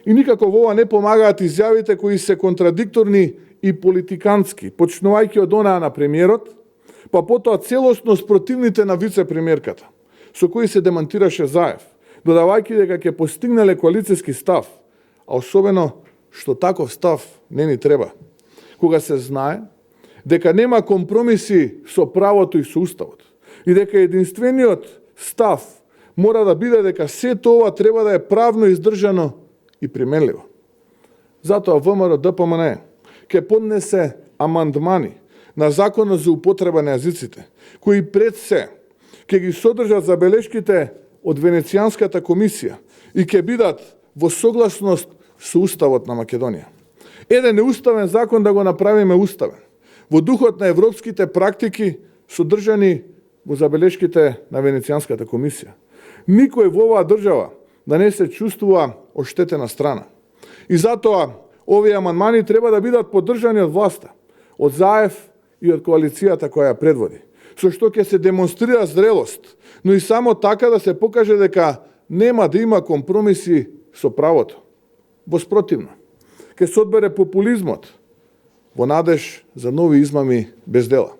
И никако во ова не помагаат изјавите кои се контрадикторни и политикански, почнувајќи од онаа на премиерот, па потоа целосно спротивните на вице-премиерката, со кои се демантираше Заев, додавајќи дека ќе постигнале коалицијски став, а особено што таков став не ни треба, кога се знае дека нема компромиси со правото и со уставот, и дека единствениот став мора да биде дека сето ова треба да е правно издржано и применливо. Затоа ВМРО ДПМН ќе поднесе амандмани на Законот за употреба на јазиците, кои пред се ќе ги содржат забелешките од Венецијанската комисија и ќе бидат во согласност со Уставот на Македонија. Еден неуставен закон да го направиме уставен, во духот на европските практики содржани во забелешките на Венецијанската комисија. Никој во оваа држава да не се чувствува оштетена страна. И затоа овие амандмани треба да бидат поддржани од власта, од Заев и од коалицијата која ја предводи, со што ќе се демонстрира зрелост, но и само така да се покаже дека нема да има компромиси со правото. Воспротивно, ќе се одбере популизмот во надеж за нови измами без дела.